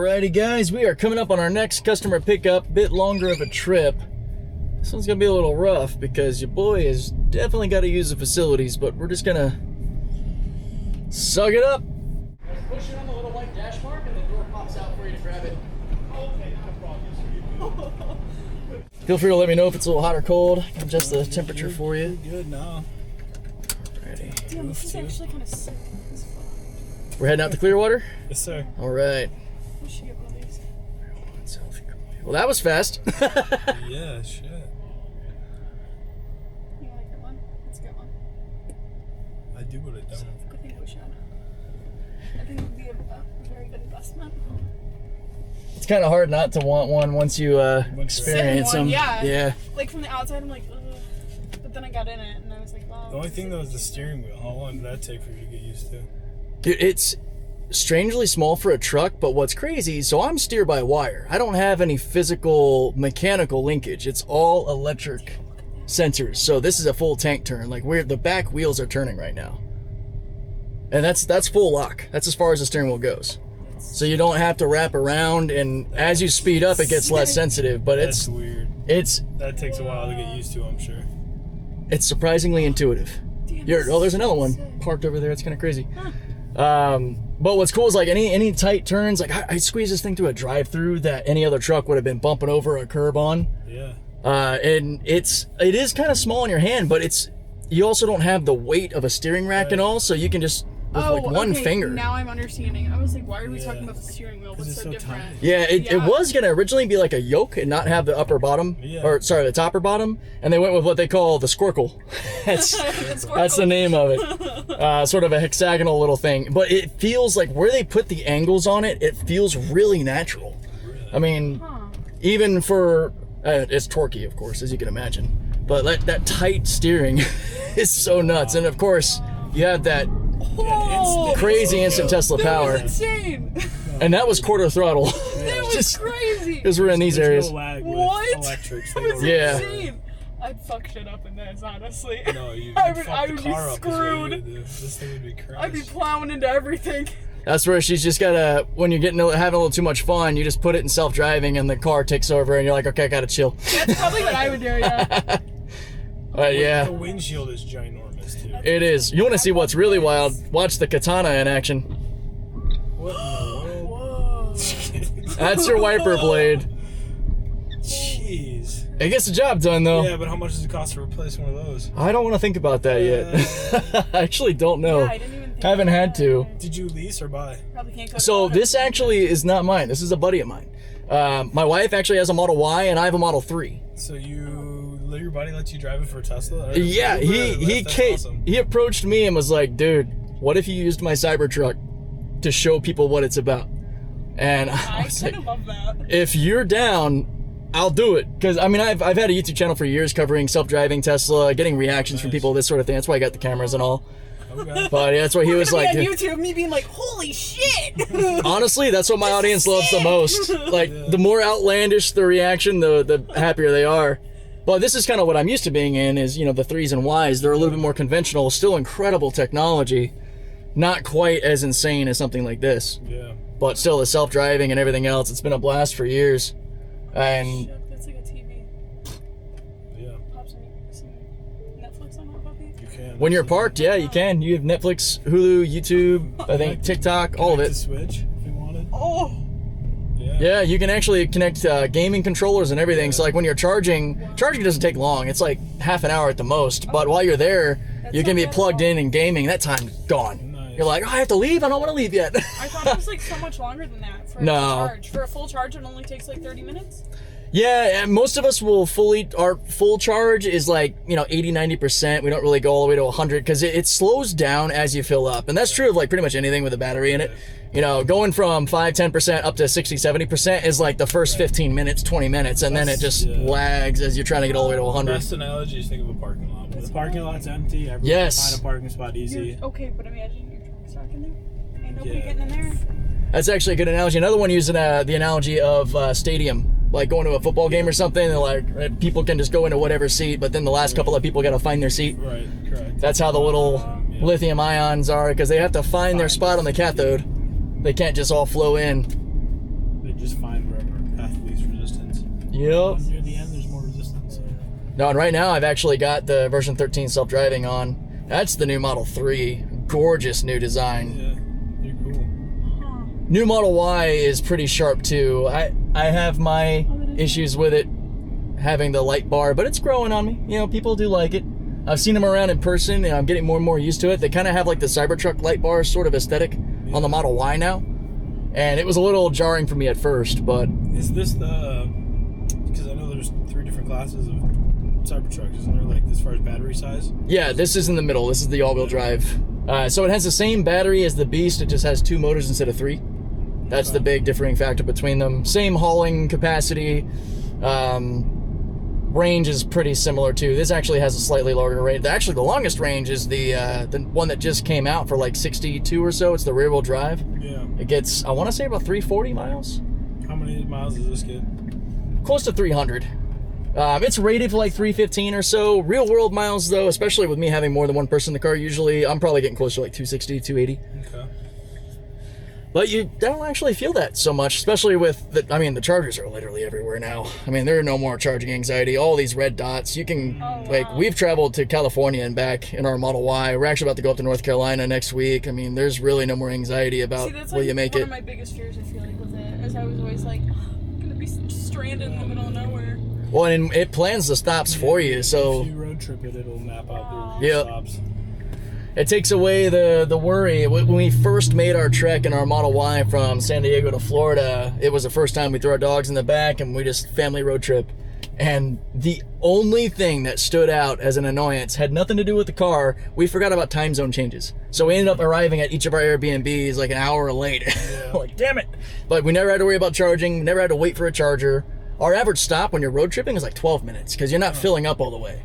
Alrighty guys, we are coming up on our next customer pickup, bit longer of a trip. This one's gonna be a little rough because your boy has definitely got to use the facilities, but we're just gonna suck it up. Push it on the little white dash mark and the door pops out for you to grab it. Okay, not a problem. Feel free to let me know if it's a little hot or cold. Adjust the temperature for you. Good now. Alrighty. Damn, this is actually kind of sick. We're heading out to Clearwater? Yes, sir. Alright. We should get one of these. Well, that was fast. Yeah, shit. You like that one? Let's get one. I do, but I don't. I think we should. I think it would be a very good investment. It's kind of hard not to want one once you experience them. Yeah. Like from the outside, I'm like, ugh. But then I got in it and I was like, wow. The only thing though is the steering wheel. How long did that take for you to get used to? Dude, it's strangely small for a truck, but what's crazy, so I'm steer by wire. I don't have any physical mechanical linkage. It's all electric sensors. So this is a full tank turn. Like the back wheels are turning right now. And that's full lock. That's as far as the steering wheel goes. So you don't have to wrap around, and as you speed up, it gets less sensitive, but That's weird. That takes a while to get used to, I'm sure. It's surprisingly intuitive. Damn, There's another one parked over there. It's kind of crazy. But what's cool is like any tight turns, like I squeezed this thing through a drive-through that any other truck would have been bumping over a curb on. Yeah. And it is kind of small in your hand, but you also don't have the weight of a steering rack and all, so you can just with like one finger. Now I'm understanding. I was like, why are we talking about the steering wheel? What's so different? tiny. Yeah, it was gonna originally be like a yoke and not have the upper bottom, or sorry, the top or bottom, and they went with what they call the squircle. That's the name of it. Sort of a hexagonal little thing, but it feels like where they put the angles on it, it feels really natural. I mean, even for it's torquey, of course, as you can imagine, but that tight steering is so nuts, and of course you have that crazy instant Tesla power. That was insane. And that was quarter throttle. That was crazy. Because we're in these areas. No lag with What? electrics. That was Yeah. insane. I'd fuck shit up in this, honestly. No, I would be screwed. This thing would be crushed. I'd be plowing into everything. That's where she's just gotta, when you're having a little too much fun, you just put it in self-driving and the car takes over and you're like, okay, I gotta chill. That's probably what I would do, yeah. Yeah. The windshield is ginormous, too. It is. You wanna see what's really wild? Watch the katana in action. What in the world? Whoa. That's your wiper blade. Jeez. It gets the job done though. Yeah, but how much does it cost to replace one of those? I don't want to think about that yet. I actually don't know. Yeah, I didn't even think Haven't about had to. Did you lease or buy? Probably can't go So to this actually is not mine. This is a buddy of mine. My wife actually has a Model Y and I have a Model 3. So your buddy lets you drive it for a Tesla? Or Yeah, That's awesome. he approached me and was like, dude, what if you used my Cybertruck to show people what it's about? And I was kind like, of love that. if you're down, I'll do it. Because I mean, I've had a YouTube channel for years covering self-driving Tesla, getting reactions from people, this sort of thing. That's why I got the cameras and all. Okay. But yeah, that's what he was like. On YouTube, me being like, holy shit! Honestly, that's what my audience loves the most. Like, the more outlandish the reaction, the happier they are. But this is kind of what I'm used to being in, is, you know, the 3s and Ys. They're a little bit more conventional, still incredible technology. Not quite as insane as something like this. Yeah. But still, the self-driving and everything else, it's been a blast for years. And Shit, that's like a TV. Yeah. Pop some Netflix on that puppy? You can. when you're parked, yeah, you can. You have Netflix, Hulu, YouTube, I think TikTok, all of Connect it. the Switch if you wanted. Oh! Yeah, you can actually connect gaming controllers and everything. So like when you're charging doesn't take long. It's like half an hour at the most. But while you're there, you can be plugged in and gaming. That time's gone. Nice. You're like, oh, I have to leave. I don't want to leave yet. I thought it was like so much longer than that for a charge. For a full charge, it only takes like 30 minutes? Yeah, and most of us will our full charge is like, 80, 90%. We don't really go all the way to 100 because it slows down as you fill up. And that's true of like pretty much anything with a battery in it. Going from 5, 10% up to 60, 70% is like the first 15 minutes, 20 minutes, and then it just lags as you're trying to get all the way to 100. Best analogy is think of a parking lot. When the parking lot's empty, everyone can find a parking spot easy. Okay, but imagine your truck stuck in there. Ain't nobody getting in there. That's actually a good analogy. Another one using the analogy of stadium. Like going to a football game or something, and like people can just go into whatever seat, but then the last couple of people got to find their seat. Right, correct. That's how the little lithium ions are, because they have to find their spot on the cathode. They can't just all flow in. They just find wherever path least resistance. Yep. When near the end, there's more resistance. So. No, and right now I've actually got the version 13 self-driving on. That's the new Model 3. Gorgeous new design. Yeah, they're cool. New Model Y is pretty sharp too. I have my issues with it having the light bar, but it's growing on me. You know, people do like it. I've seen them around in person, and I'm getting more and more used to it. They kind of have like the Cybertruck light bar sort of aesthetic on the Model Y now, and it was a little jarring for me at first, but... Is this the... Because I know there's 3 different classes of Cybertrucks, isn't there, like, as far as battery size? Yeah, this is in the middle. This is the all-wheel drive. So it has the same battery as the Beast, it just has 2 motors instead of 3. That's the big differing factor between them. Same hauling capacity. Range is pretty similar too. This actually has a slightly longer range. Actually, the longest range is the one that just came out for like 62 or so. It's the rear-wheel drive. Yeah. It gets, I want to say, about 340 miles. How many miles does this get? Close to 300. It's rated for like 315 or so. Real world miles though, especially with me having more than one person in the car, usually I'm probably getting closer to like 260, 280. Okay. But you don't actually feel that so much, especially with the chargers are literally everywhere now. I mean, there are no more charging anxiety. All these red dots, you can, we've traveled to California and back in our Model Y. We're actually about to go up to North Carolina next week. I mean, there's really no more anxiety about will you make it. One of my biggest fears, I feel like, with it, is I was always like, I'm going to be stranded in the middle of nowhere. Well, and it plans the stops for you, so... If you road trip it, it'll map out the stops. It takes away the worry. When we first made our trek in our Model Y from San Diego to Florida, it was the first time we threw our dogs in the back and we just family road trip. And the only thing that stood out as an annoyance had nothing to do with the car. We forgot about time zone changes. So we ended up arriving at each of our Airbnbs like an hour late. Yeah. Like, damn it. But we never had to worry about charging, never had to wait for a charger. Our average stop when you're road tripping is like 12 minutes because you're not filling up all the way.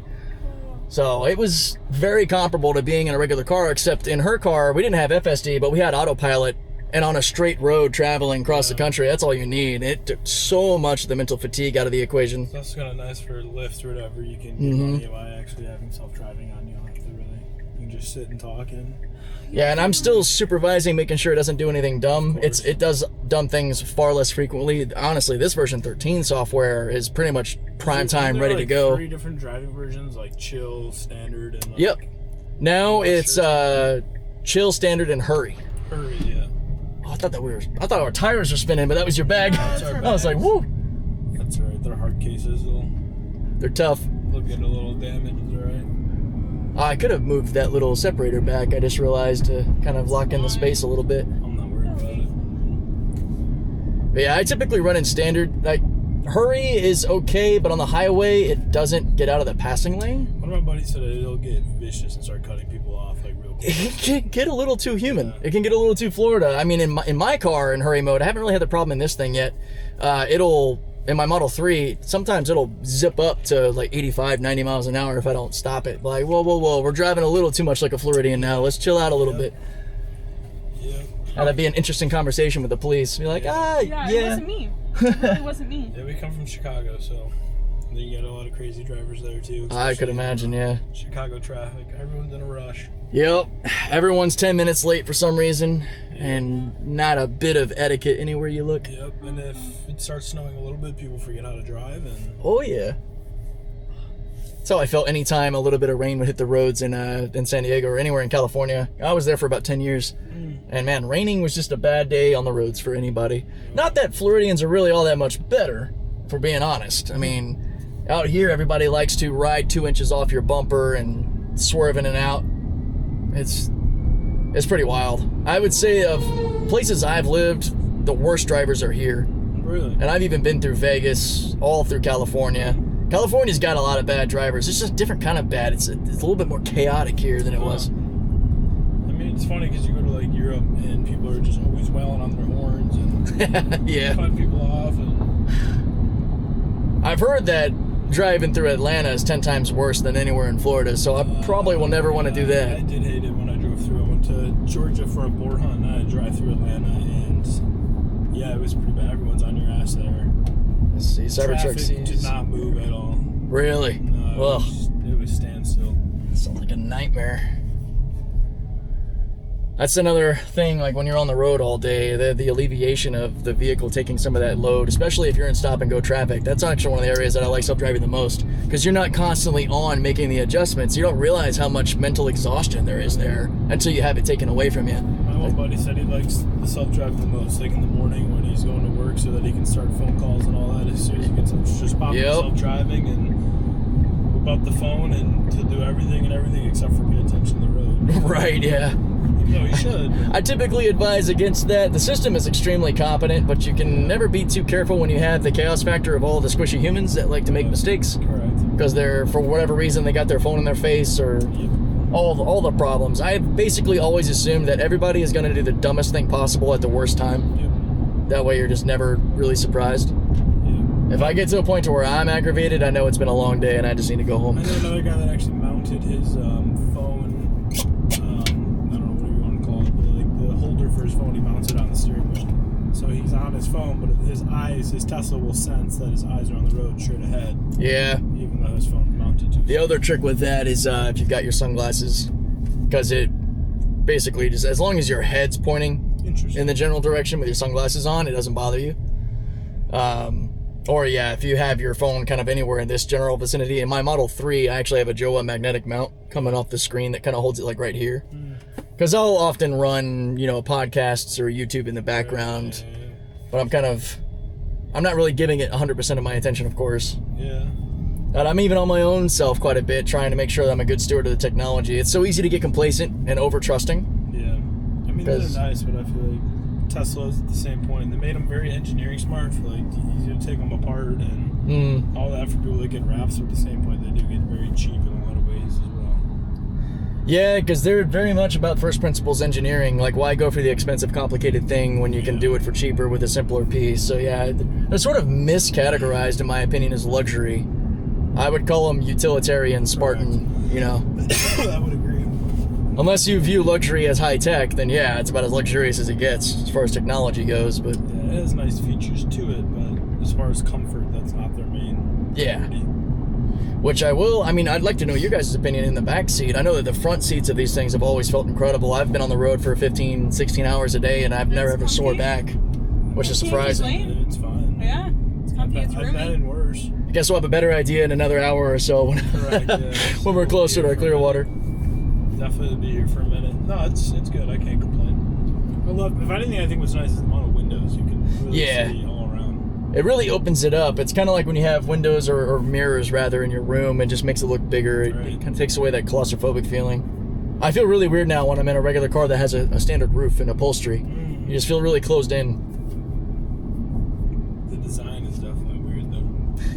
So it was very comparable to being in a regular car, except in her car, we didn't have FSD, but we had autopilot, and on a straight road traveling across the country, that's all you need. It took so much of the mental fatigue out of the equation. That's kind of nice for Lyft or whatever. You can get money by actually having self-driving on. You don't have to really, you can just sit and talk and... Yeah, and I'm still supervising, making sure it doesn't do anything dumb. It does dumb things far less frequently. Honestly, this version 13 software is pretty much prime time, ready to go. 3 different driving versions, like chill, standard, and like... Yep. Now it's chill, standard, and hurry. Hurry, yeah. Oh, I thought our tires were spinning, but that was your bag. I was like, woo. That's all right. They're hard cases. They're tough. They'll get a little damage. It's all right. I could have moved that little separator back. I just realized to kind of lock in the space a little bit. I'm not worried about it. But yeah, I typically run in standard. Like, hurry is okay, but on the highway, it doesn't get out of the passing lane. One of my buddies said it'll get vicious and start cutting people off like real quick. It can get a little too human. Yeah. It can get a little too Florida. I mean, in my car in hurry mode, I haven't really had the problem in this thing yet. In my Model 3, sometimes it'll zip up to like 85, 90 miles an hour if I don't stop it. Like, whoa, we're driving a little too much like a Floridian now. Let's chill out a little bit. Yeah. That'd be an interesting conversation with the police. Be like, Yeah, it wasn't me. It really wasn't me. Yeah, we come from Chicago, so you get a lot of crazy drivers there too. I could imagine, yeah. Chicago traffic, everyone's in a rush. Yep, everyone's 10 minutes late for some reason, and not a bit of etiquette anywhere you look. Yep, and if it starts snowing a little bit, people forget how to drive. And oh yeah, that's how I felt anytime a little bit of rain would hit the roads in San Diego or anywhere in California. I was there for about 10 years, and man, raining was just a bad day on the roads for anybody. Not that Floridians are really all that much better, for being honest. I mean, out here everybody likes to ride 2 inches off your bumper and swerve in and out. It's pretty wild. I would say of places I've lived, the worst drivers are here. Really? And I've even been through Vegas, all through California. California's got a lot of bad drivers. It's just a different kind of bad. It's a little bit more chaotic here than it was. I mean, it's funny because you go to like Europe and people are just always wailing on their horns and yeah, cutting people off. And I've heard that driving through Atlanta is 10 times worse than anywhere in Florida, so I probably will never want to do that. I did hate it when I drove through. I went to Georgia for a boar hunt and I had to drive through Atlanta, and yeah, it was pretty bad. Everyone's on your ass there. Let's see, Cybertruck did not move at all. Really? No, it was standstill. Sounds like a nightmare. That's another thing, like when you're on the road all day, the alleviation of the vehicle taking some of that load, especially if you're in stop and go traffic. That's actually one of the areas that I like self-driving the most, because you're not constantly on making the adjustments. You don't realize how much mental exhaustion there is there until you have it taken away from you. My one buddy said he likes the self-drive the most, like in the morning when he's going to work, so that he can start phone calls and all that as soon as he gets up. Just pop in self-driving and whip up the phone and to do everything except for pay attention to the road. Right, yeah. No, you should. I typically advise against that. The system is extremely competent, but you can never be too careful when you have the chaos factor of all the squishy humans that like to make mistakes. Correct. Because they're, for whatever reason, they got their phone in their face or all the problems. I've basically always assumed that everybody is going to do the dumbest thing possible at the worst time. Yep. That way you're just never really surprised. If I get to a point to where I'm aggravated, I know it's been a long day and I just need to go home. I know another guy that actually mounted his phone, I don't know what you want to call it, but like the holder for his phone, he mounts it on the steering wheel. So he's on his phone, but his Tesla will sense that his eyes are on the road straight ahead. Yeah. Even though his phone's mounted to. The other trick with that is if you've got your sunglasses, because it basically just, as long as your head's pointing in the general direction with your sunglasses on, it doesn't bother you. Or yeah, if you have your phone kind of anywhere in this general vicinity. In my Model 3, I actually have a Jowa magnetic mount coming off the screen that kind of holds it like right here. Because I'll often run, podcasts or YouTube in the background, but I'm not really giving it 100% of my attention, of course. Yeah. And I'm even on my own self quite a bit, trying to make sure that I'm a good steward of the technology. It's so easy to get complacent and over-trusting. Yeah. I mean, they're nice, but I feel like Tesla's at the same point. They made them very engineering smart, for like easy to take them apart and all that for people that get wraps. But at the same point, they do get very cheap in a lot of ways as well. Yeah, because they're very much about first principles engineering. Like, why go for the expensive, complicated thing when you can do it for cheaper with a simpler piece? So yeah, they're sort of miscategorized, in my opinion, as luxury. I would call them utilitarian, Spartan. I would agree. Unless you view luxury as high tech, then yeah, it's about as luxurious as it gets as far as technology goes. But yeah, it has nice features to it, but as far as comfort, that's not their main. Yeah. Which I'd like to know your guys' opinion in the back seat. I know that the front seats of these things have always felt incredible. I've been on the road for 15, 16 hours a day, and I've never ever soared back, which is surprising. It's fine. Yeah, it's comfy, it's roomy. I've been in worse. I guess we'll have a better idea in another hour or so Correct, yeah. when we're closer to our Clearwater. Definitely be here for a minute. No, it's good. I can't complain. If anything, I think what's nice is the amount of windows you can really see all around. It really opens it up. It's kind of like when you have windows or mirrors rather in your room. It just makes it look bigger. It kind of takes away that claustrophobic feeling. I feel really weird now when I'm in a regular car that has a standard roof and upholstery. You just feel really closed in. The design is definitely weird though.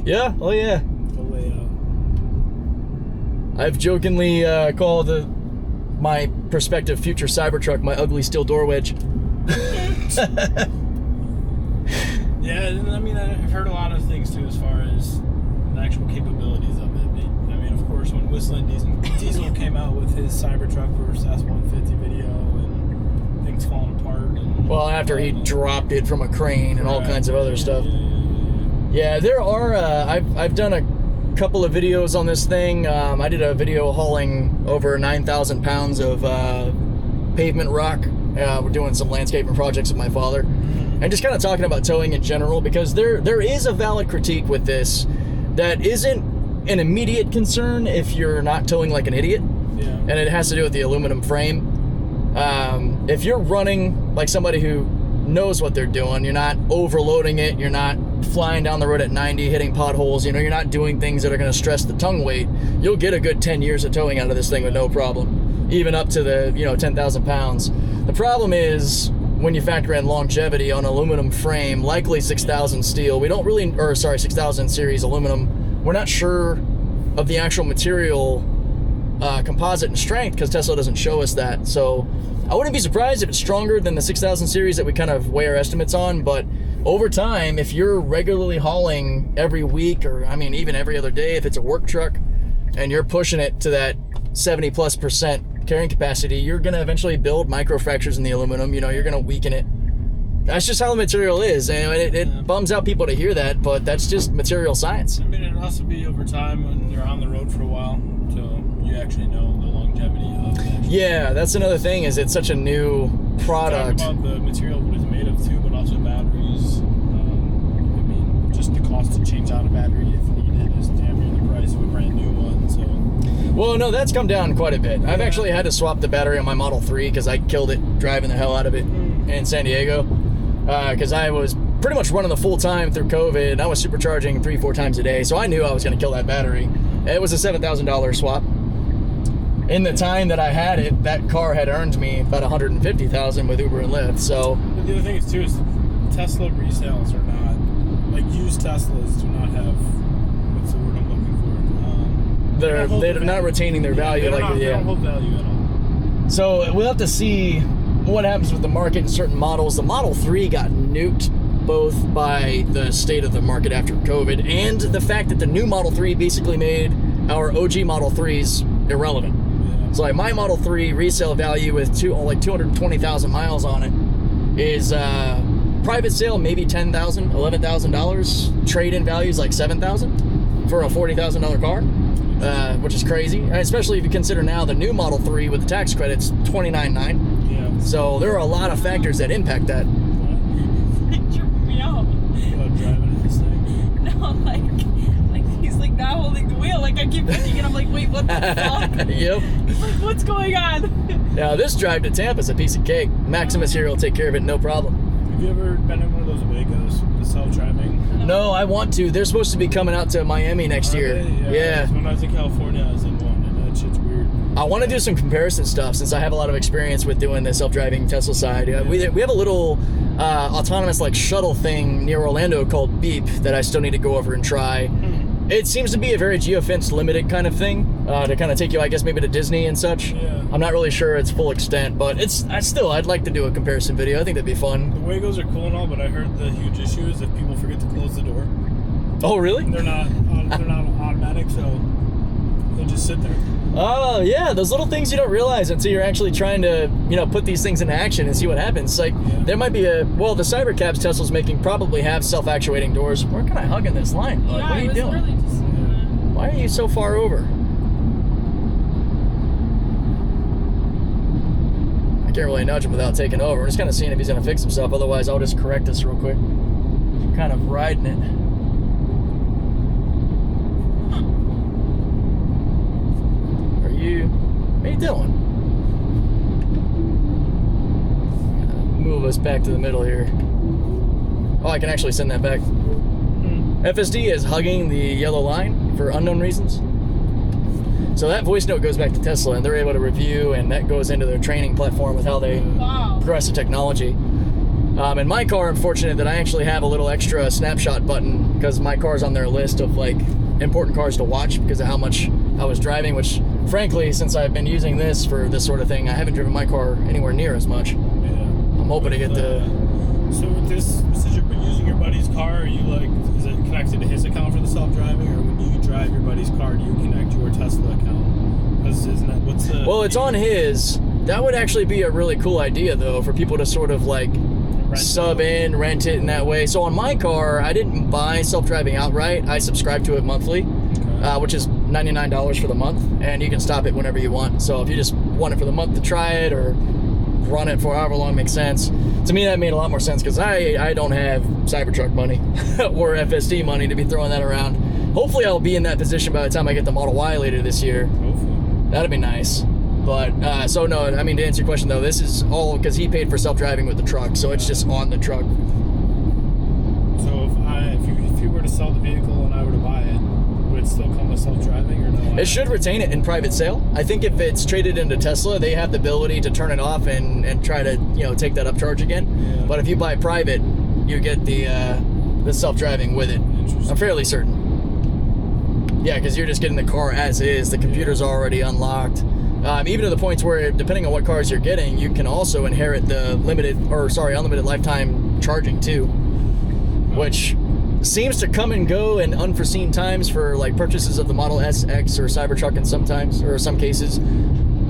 Yeah. Oh yeah. The layout. I've jokingly called my prospective future Cybertruck my ugly steel door wedge. Yeah, I mean, I've heard a lot of things too as far as the actual capabilities of it. I mean, of course, when Whistling Diesel came out with his Cybertruck versus S150 video and things falling apart. Well, after he dropped it from a crane and all kinds of other stuff. Yeah, there are. I've done a couple of videos on this thing. I did a video hauling over 9,000 pounds of pavement rock. We're doing some landscaping projects with my father, and just kind of talking about towing in general, because there is a valid critique with this that isn't an immediate concern if you're not towing like an idiot, and it has to do with the aluminum frame. If you're running like somebody who knows what they're doing, you're not overloading it, you're not flying down the road at 90 hitting potholes, you're not doing things that are going to stress the tongue weight, you'll get a good 10 years of towing out of this thing with no problem, even up to the 10,000 pounds. The problem is when you factor in longevity on aluminum frame, likely 6,000 steel. We don't really, 6,000 series aluminum. We're not sure of the actual material composite and strength because Tesla doesn't show us that. So I wouldn't be surprised if it's stronger than the 6,000 series that we kind of weigh our estimates on, but over time, if you're regularly hauling every week, or even every other day, if it's a work truck, and you're pushing it to that 70+% carrying capacity, you're going to eventually build microfractures in the aluminum. You're going to weaken it. That's just how the material is, and it bums out people to hear that, but that's just material science. It'd also be over time when you're on the road for a while, so you actually know the longevity of the actual. Yeah, that's another thing. Is it's such a new product. Talk about the material what it's made of too, but also batteries. I mean, just the cost to change out a battery if needed is damn near the price of a brand new one. So. Well, no, that's come down quite a bit. I've actually had to swap the battery on my Model 3 because I killed it driving the hell out of it in San Diego. Because I was pretty much running the full time through COVID. I was supercharging 3-4 times a day, so I knew I was going to kill that battery. It was a $7,000 swap. In the time that I had it, that car had earned me about $150,000 with Uber and Lyft. So but the other thing is too is Tesla resales are not like used Teslas do not have what's the word I'm looking for. they're not retaining their value. They don't hold value at all. So we'll have to see what happens with the market in certain models. The Model 3 got nuked both by the state of the market after COVID and the fact that the new Model 3 basically made our OG Model 3s irrelevant. Yeah. So like my Model 3 resale value with 220,000 miles on it is private sale maybe $10,000, $11,000. Trade-in value is like $7,000 for a $40,000 car. Which is crazy, especially if you consider now the new Model 3 with the tax credits, $29,900. Yeah. So there are a lot of factors that impact that. It tripped me out. About driving this thing. No, like he's like not holding the wheel. Like I keep looking and I'm like, wait, what the fuck? Yep. Like what's going on? Now this drive to Tampa is a piece of cake. Maximus here will take care of it, no problem. Have you ever been in one of those Waygos, the self-driving? No, I want to. They're supposed to be coming out to Miami next year. Yeah. When I was in California, I was in one, and that shit's weird. I want to do some comparison stuff since I have a lot of experience with doing the self-driving Tesla side. We have a little autonomous like shuttle thing near Orlando called Beep that I still need to go over and try. It seems to be a very geofence limited kind of thing to kind of take you, I guess, maybe to Disney and such. Yeah. I'm not really sure its full extent, but I'd like to do a comparison video. I think that'd be fun. The Waygos are cool and all, but I heard the huge issue is if people forget to close the door. Oh, really? They're not automatic, so they'll just sit there. Oh, yeah, those little things you don't realize until you're actually trying to, put these things into action and see what happens. Like, there might be the Cybercabs Tesla's making probably have self-actuating doors. We're kind of hugging this line, bud. Yeah, What are you doing? Really just, Why are you so far over? I can't really nudge him without taking over. We're just kind of seeing if he's going to fix himself. Otherwise, I'll just correct this real quick. Kind of riding it. What are you doing? Move us back to the middle here. Oh, I can actually send that back. FSD is hugging the yellow line for unknown reasons. So that voice note goes back to Tesla, and they're able to review, and that goes into their training platform with how they progress the technology. In my car, I'm fortunate that I actually have a little extra snapshot button because my car's on their list of like important cars to watch because of how much I was driving, which frankly, since I've been using this for this sort of thing, I haven't driven my car anywhere near as much. Yeah. I'm hoping to get the... So with this, since you're using your buddy's car, are you like, is it connected to his account for the self-driving, or when you drive your buddy's car, do you connect your Tesla account? Because isn't that, what's the... Well, it's on his. That would actually be a really cool idea, though, for people to sort of like rent it in that way. So on my car, I didn't buy self-driving outright. I subscribe to it monthly, which is $99 for the month, and you can stop it whenever you want. So if you just want it for the month to try it or run it for however long makes sense. To me, that made a lot more sense because I don't have Cybertruck money or FSD money to be throwing that around. Hopefully, I'll be in that position by the time I get the Model Y later this year. Hopefully. That'd be nice. But, so no, I mean, to answer your question, though, this is all because he paid for self-driving with the truck, so it's just on the truck. So if you were to sell the vehicle and I were to buy it, would it still come with self-driving or no? It should retain it in private sale. I think if it's traded into Tesla, they have the ability to turn it off and try to, take that upcharge again. Yeah. But if you buy private, you get the self-driving with it. I'm fairly certain. Yeah, because you're just getting the car as is. The computer's already unlocked. Even to the points where, depending on what cars you're getting, you can also inherit the unlimited lifetime charging too, which seems to come and go in unforeseen times for like purchases of the Model S, X, or Cybertruck in some cases.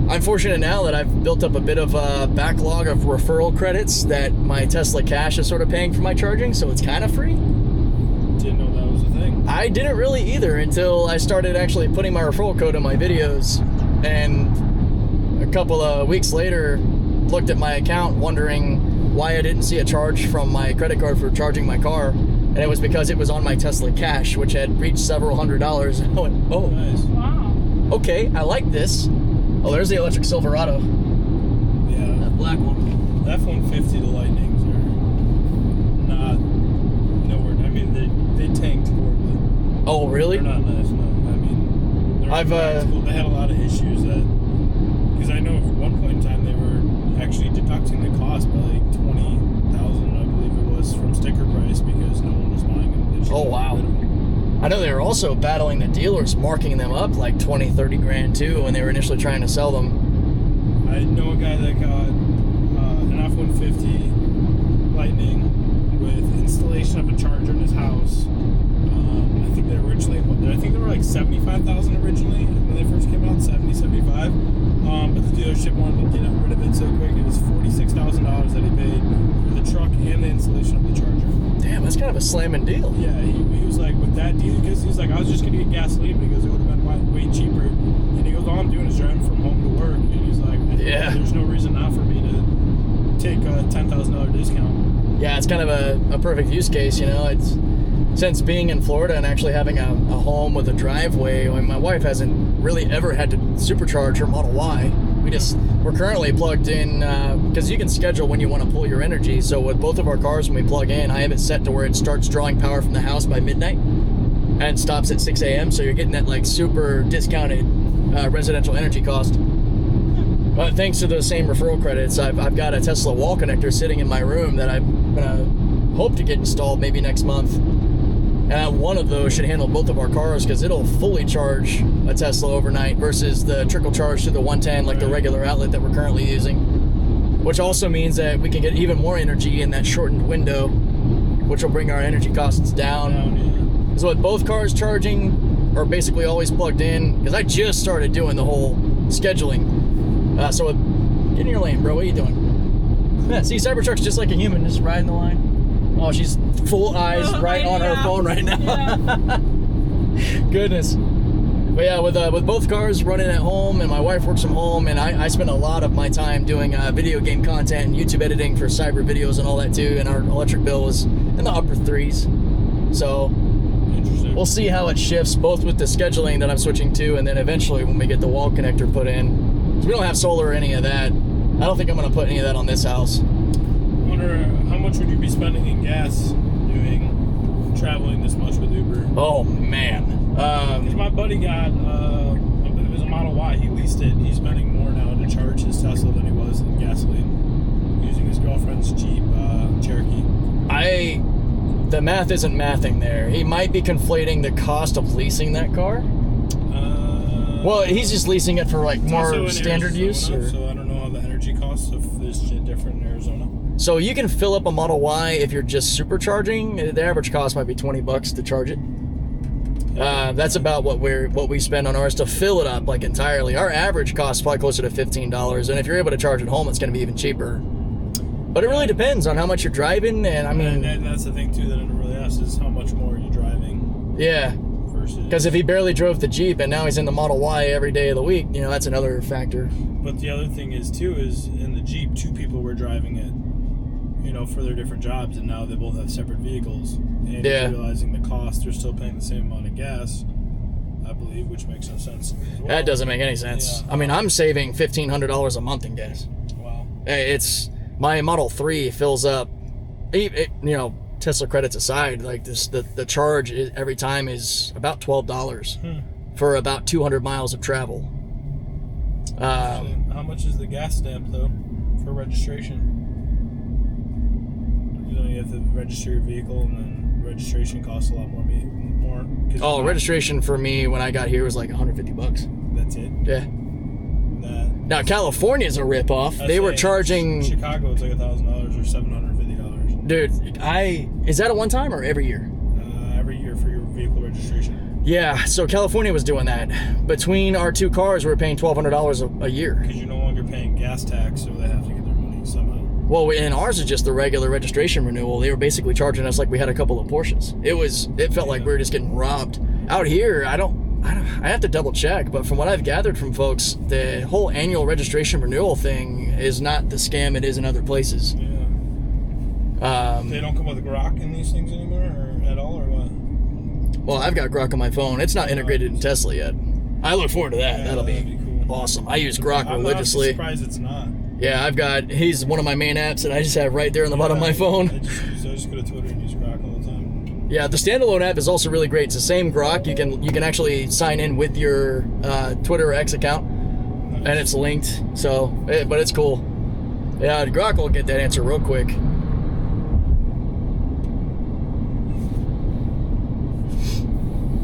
I'm fortunate now that I've built up a bit of a backlog of referral credits that my Tesla Cash is sort of paying for my charging, so it's kind of free. Didn't know that was a thing. I didn't really either until I started actually putting my referral code in my videos. and a couple of weeks later, looked at my account wondering why I didn't see a charge from my credit card for charging my car. And it was because it was on my Tesla Cash, which had reached several $100s. And I went, oh, Nice. Wow. okay, I like this. Oh, there's the electric Silverado. Yeah. That black one. The F-150, the Lightnings are not nowhere. I mean, they tanked horribly. Oh, really? They're not nice, no. I mean, they're practical. They had a lot of issues because I know at one point in time they were actually deducting the cost by like $20,000, I believe it was, from sticker price because no one was buying them. They just Oh, got wow. rid of them. I know they were also battling the dealers, marking them up like 20, 30 grand too when they were initially trying to sell them. I know a guy that got an F-150 Lightning with installation of a charger in his house. I think they were like $75,000 originally when they first came out, 70, 75. But the dealership wanted to get rid of it so quick. It was $46,000 that he paid for the truck and the installation of the charger. Damn, that's kind of a slamming deal. Yeah, he was like, with that deal, because he's like, I was just going to get gasoline because it would have been way cheaper. And he goes, all I'm doing is driving from home to work. And he's like, Yeah. there's no reason now for me to take a $10,000 discount. Yeah, it's kind of a perfect use case, you know. It's since being in Florida and actually having a home with a driveway, I mean, my wife hasn't really ever had to supercharge her Model Y. We're currently plugged in because you can schedule when you want to pull your energy. So with both of our cars, when we plug in, I have it set to where it starts drawing power from the house by midnight and stops at 6 a.m. So you're getting that like super discounted residential energy cost. But thanks to those same referral credits, I've got a Tesla wall connector sitting in my room that I'm gonna hope to get installed maybe next month. And one of those should handle both of our cars because it'll fully charge a Tesla overnight versus the trickle charge to the 110 like the regular outlet that we're currently using. Which also means that we can get even more energy in that shortened window, which will bring our energy costs down. So with both cars charging, or basically always plugged in, because I just started doing the whole scheduling. So get in your lane, bro. What are you doing? Yeah, see, Cybertruck's just like a human, just riding the line. Oh, she's full eyes right on her phone right now. Yeah. Goodness. But yeah, with both cars running at home, and my wife works from home, and I spend a lot of my time doing video game content and YouTube editing for cyber videos and all that too, and our electric bill is in the upper threes. So Interesting. we'll see how it shifts, both with the scheduling that I'm switching to, and then eventually when we get the wall connector put in. 'Cause we don't have solar or any of that. I don't think I'm going to put any of that on this house. I wonder how much would you be spending in gas traveling this much with Uber? Oh, man. Because my buddy got, it was a Model Y, he leased it. He's spending more now to charge his Tesla than he was in gasoline, using his girlfriend's Jeep Cherokee. The math isn't mathing there. He might be conflating the cost of leasing that car. Well, he's just leasing it for like more standard use. Or? So I don't know how the energy costs of this different in Arizona. So you can fill up a Model Y if you're just supercharging. The average cost might be $20 to charge it. That's about what we spend on ours to fill it up like entirely. Our average cost is probably closer to $15, and if you're able to charge at home, it's going to be even cheaper. But it really depends on how much you're driving, and I mean, and that's the thing too that I didn't really ask is how much more are you driving? Yeah. Because if he barely drove the Jeep and now he's in the Model Y every day of the week, you know, that's another factor. But the other thing is too is in the Jeep, two people were driving it, you know, for their different jobs, and now they both have separate vehicles. And realizing the cost, they're still paying the same amount of gas, I believe, which makes no sense. Well. That doesn't make any sense. Yeah. I mean, I'm saving $1,500 a month in gas. Wow. It's my Model 3 fills up, you know, Tesla credits aside, like the charge every time is about $12 for about 200 miles of travel. How much is the gas stamp though for registration? You know, you have to register your vehicle, and then registration costs a lot more. Oh, registration for me when I got here was like $150. That's it. Yeah. Now California's a ripoff. They were charging. Chicago, it's like $1,000 or $750. Dude, is that a one time or every year? Every year for your vehicle registration. Yeah, so California was doing that. Between our two cars, we were paying $1,200 a year. Because you're no longer paying gas tax, so they have to get their money somehow. Well, and ours is just the regular registration renewal. They were basically charging us like we had a couple of Porsches. It felt like we were just getting robbed. Out here, I don't I have to double check, but from what I've gathered from folks, the whole annual registration renewal thing is not the scam it is in other places. Yeah. They don't come with a grok in these things anymore, or at all, or what? Well, I've got Grok on my phone. It's not integrated in Tesla yet. I look forward to that. Yeah, That'll be cool. awesome. I use Grok I'm religiously. surprised it's not. Yeah, he's one of my main apps that I just have right there on the bottom of my phone. I just go to Twitter and use Grok all the time. Yeah, the standalone app is also really great. It's the same Grok. You can actually sign in with your Twitter or X account, and it's linked. So, but it's cool. Yeah, Grok will get that answer real quick.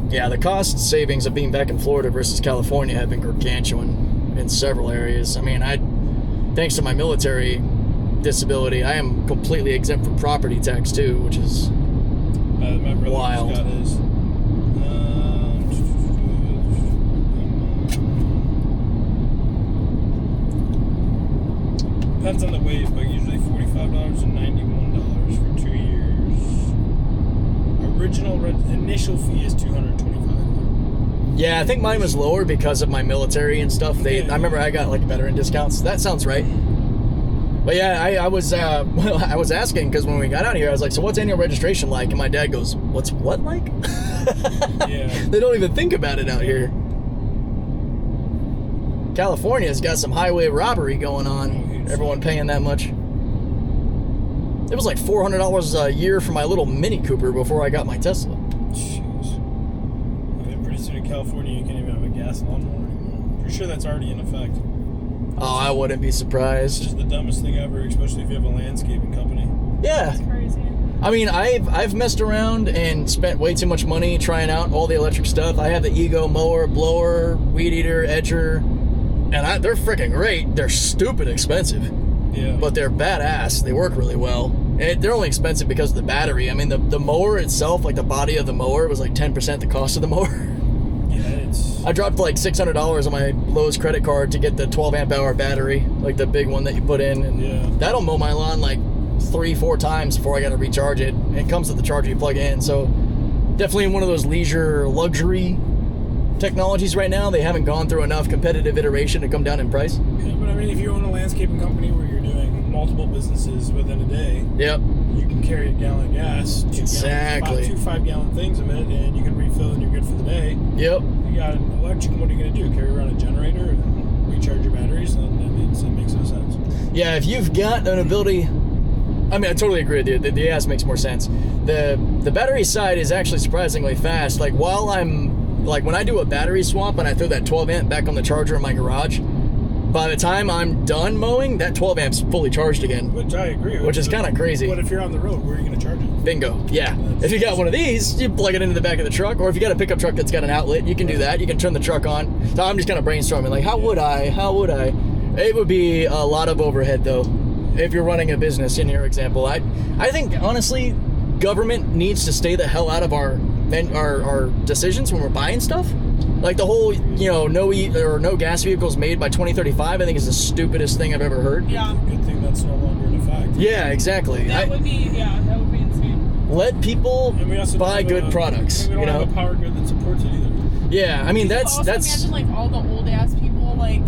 Yeah, the cost savings of being back in Florida versus California have been gargantuan in several areas. I mean, thanks to my military disability, I am completely exempt from property tax too, which is My brother wild. just got his. Depends on the wave, but usually $45 and $91 for 2 years. Original initial fee is $225. Yeah, I think mine was lower because of my military and stuff. I remember I got like veteran discounts. That sounds right. But yeah, I was asking because when we got out here, I was like, "So what's annual registration like?" And my dad goes, "What's what like?" Yeah. They don't even think about it out here. California's got some highway robbery going on. Everyone paying that much. It was like $400 a year for my little Mini Cooper before I got my Tesla. Jeez. I mean, pretty soon in California, you can't even have a gas lawnmower anymore. Pretty sure that's already in effect. Oh, I wouldn't be It's surprised. just the dumbest thing ever, especially if you have a landscaping company. Yeah. It's crazy. I mean, I've messed around and spent way too much money trying out all the electric stuff. I have the Ego mower, blower, weed eater, edger, and they're freaking great. They're stupid expensive, Yeah. but they're badass. They work really well. And they're only expensive because of the battery. I mean, the mower itself, like the body of the mower, was like 10% the cost of the mower. I dropped like $600 on my Lowe's credit card to get the 12 amp hour battery, like the big one that you put in, and that'll mow my lawn like 3-4 times before I got to recharge it. It comes with the charger you plug in, so definitely one of those leisure luxury technologies right now. They haven't gone through enough competitive iteration to come down in price. Yeah, but I mean, if you own a landscaping company where you're doing multiple businesses within a day, Yep. you can carry a gallon of gas, Exactly. 2 5-gallon things of it, and you can refill and you're good for the day. Yep. You got an electric, what are you going to do? Carry around a generator and recharge your batteries? And it makes no sense. Yeah, if you've got an ability, I mean, I totally agree with you. The gas makes more sense. The battery side is actually surprisingly fast. Like while when I do a battery swap and I throw that 12 amp back on the charger in my garage, by the time I'm done mowing, that 12 amp's fully charged again. Which I agree with. Which is kind of crazy. But if you're on the road, where are you going to charge it? Bingo. Yeah. If you got one of these, you plug it into the back of the truck, or if you got a pickup truck that's got an outlet, you can do that. You can turn the truck on. So I'm just kind of brainstorming, like, how would I? It would be a lot of overhead, though, if you're running a business, in your example. I think, honestly, government needs to stay the hell out of our decisions when we're buying stuff. Like the whole, no gas vehicles made by 2035, I think is the stupidest thing I've ever heard. Yeah. Good thing that's no longer in effect. Yeah, exactly. That would be insane. Let people And we also buy don't good have products. We don't have a power grid that supports it either. Yeah, I mean that's Imagine like all the old ass people like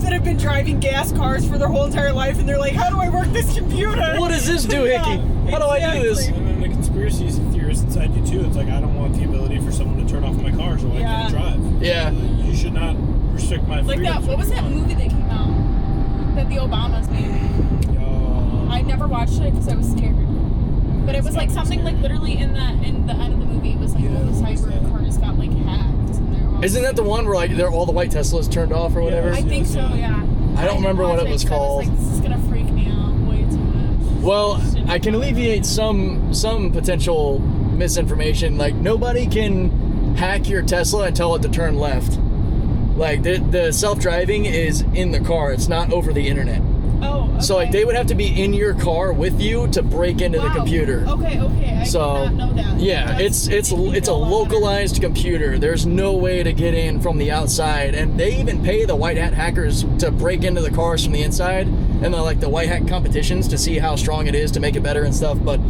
that have been driving gas cars for their whole entire life, and they're like, "How do I work this computer? What does this do, Yeah, Hickey? How do I do this?" And then the conspiracy theorists inside you too. It's like, I don't want the ability for someone to turn off my car so I can't drive. Yeah. You should not restrict my Like freedom. that. What was that movie that came out that the Obamas made? I never watched it because I was scared. But it was like something like literally in the end of the movie, it was like all the cyber cars got like hacked. And Isn't that the one where like all the white Teslas turned off or whatever? I think so. Yeah. I don't remember what it was called. I was like, this is gonna freak me out way too much. Well, I can alleviate some potential misinformation. Like nobody can hack your Tesla and tell it to turn left. Like the self-driving is in the car. It's not over the internet. Oh, okay. So like they would have to be in your car with you to break into the computer. Okay. I did not know that. Yeah, That's it's a localized computer. There's no way to get in from the outside, and they even pay the white hat hackers to break into the cars from the inside, and the white hat competitions to see how strong it is to make it better and stuff. But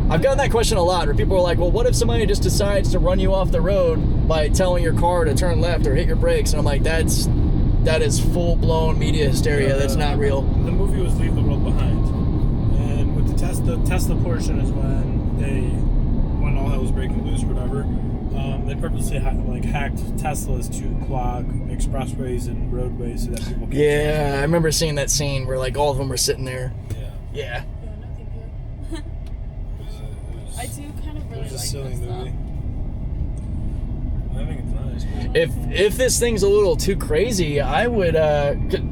I've gotten that question a lot, where people are like, well, what if somebody just decides to run you off the road by telling your car to turn left or hit your brakes? And I'm like, that is full-blown media hysteria. That's not real. The movie was Leave the World Behind. And with the Tesla portion is when all hell was breaking loose or whatever, they purposely hacked Teslas to clog expressways and roadways so that people can... Yeah, I remember seeing that scene where like all of them were sitting there. Yeah. Yeah, no thank you. I do kind of really It was a like silly this movie. stuff. I think it's nice. If this thing's a little too crazy, I would.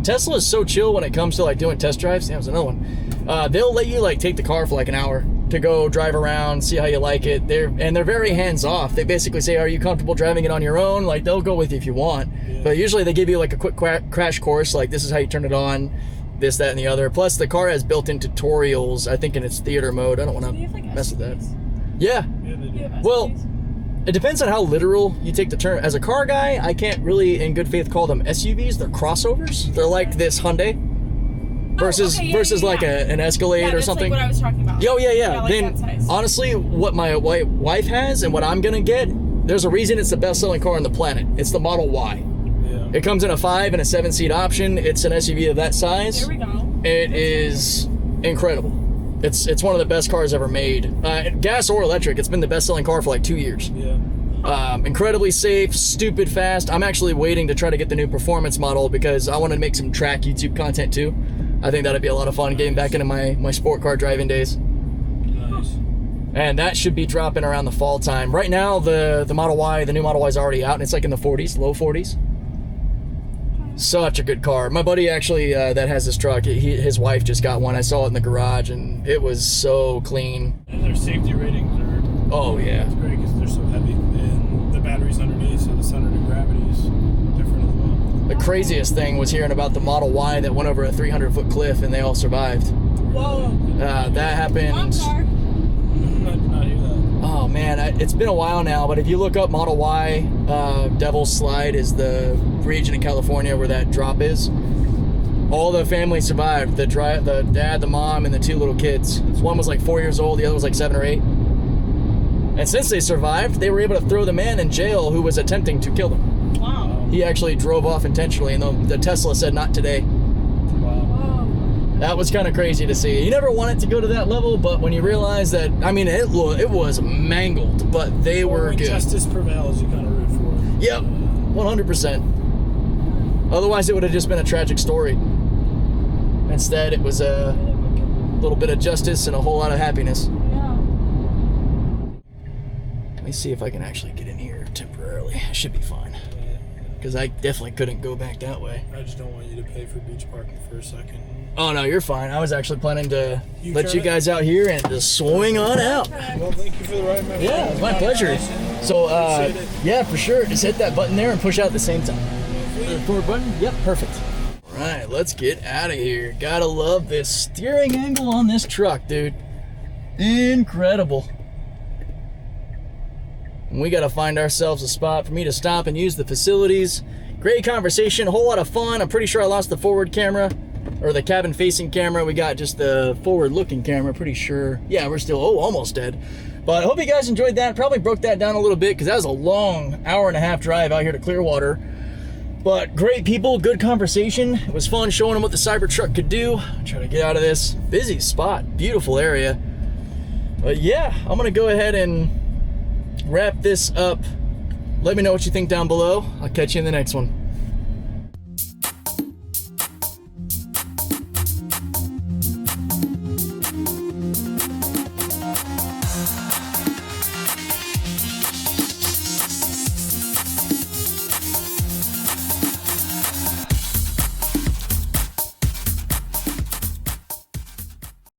Tesla is so chill when it comes to like doing test drives. That was another one. They'll let you like take the car for like an hour to go drive around, see how you like it. They're very hands off. They basically say, "Are you comfortable driving it on your own?" Like they'll go with you if you want. Yeah. But usually they give you like a quick crash course. Like this is how you turn it on. This, that, and the other. Plus, the car has built-in tutorials, I think, in its theater mode. I don't want to mess with that. Yeah. Yeah, they do. Well, it depends on how literal you take the term. As a car guy, I can't really, in good faith, call them SUVs. They're crossovers. They're like this Hyundai versus like an Escalade or something. Like what I was talking about. Yeah. Like then, that size. honestly, what my wife has and what I'm going to get, there's a reason it's the best-selling car on the planet. It's the Model Y. It comes in a 5 and a 7-seat option. It's an SUV of that size. There we go. It is incredible. It's one of the best cars ever made. Gas or electric, it's been the best-selling car for like 2 years. Yeah. Incredibly safe, stupid fast. I'm actually waiting to try to get the new performance model because I want to make some track YouTube content too. I think that'd be a lot of fun getting back into my sport car driving days. Nice. And that should be dropping around the fall time. Right now, the Model Y, the new Model Y is already out, and it's like in the 40s, low 40s. Such a good car. My buddy actually that has this truck, his wife just got one. I saw it in the garage, and it was so clean. And their safety ratings are... Oh, yeah. It's great because they're so heavy. And the battery's underneath, so the center of gravity is different as well. The craziest thing was hearing about the Model Y that went over a 300-foot cliff, and they all survived. Whoa. That happened... Long car. Not hear that. Oh, man. It's been a while now, but if you look up Model Y, Devil's Slide is the region in California where that drop is. All the family survived. The dad, the mom, and the 2 little kids. One was like 4 years old, the other was like 7 or 8. And since they survived, they were able to throw the man in jail who was attempting to kill them. Wow. He actually drove off intentionally, and the Tesla said, "Not today." Wow. That was kind of crazy to see. You never want it to go to that level, but when you realize that, I mean, it was mangled, but they were when good. Justice prevails, you kind of root for it. Yep, 100%. Otherwise, it would have just been a tragic story. Instead, it was a little bit of justice and a whole lot of happiness. Yeah. Let me see if I can actually get in here temporarily. I should be fine. Because I definitely couldn't go back that way. I just don't want you to pay for beach parking for a second. Oh, no, you're fine. I was actually planning to let you guys out here and just swing on out. Well, thank you for the ride, my friend. Yeah, it's my pleasure. So, yeah, for sure. Just hit that button there and push out at the same time. Forward button? Yep, perfect. All right, let's get out of here. Gotta love this steering angle on this truck, dude. Incredible. And we gotta find ourselves a spot for me to stop and use the facilities. Great conversation, a whole lot of fun. I'm pretty sure I lost the forward camera, or the cabin facing camera. We got just the forward looking camera, pretty sure. Yeah, we're still, almost dead. But I hope you guys enjoyed that. Probably broke that down a little bit because that was a long 1.5-hour drive out here to Clearwater. But great people, good conversation. It was fun showing them what the Cybertruck could do. Try to get out of this busy spot, beautiful area. But yeah, I'm gonna go ahead and wrap this up. Let me know what you think down below. I'll catch you in the next one.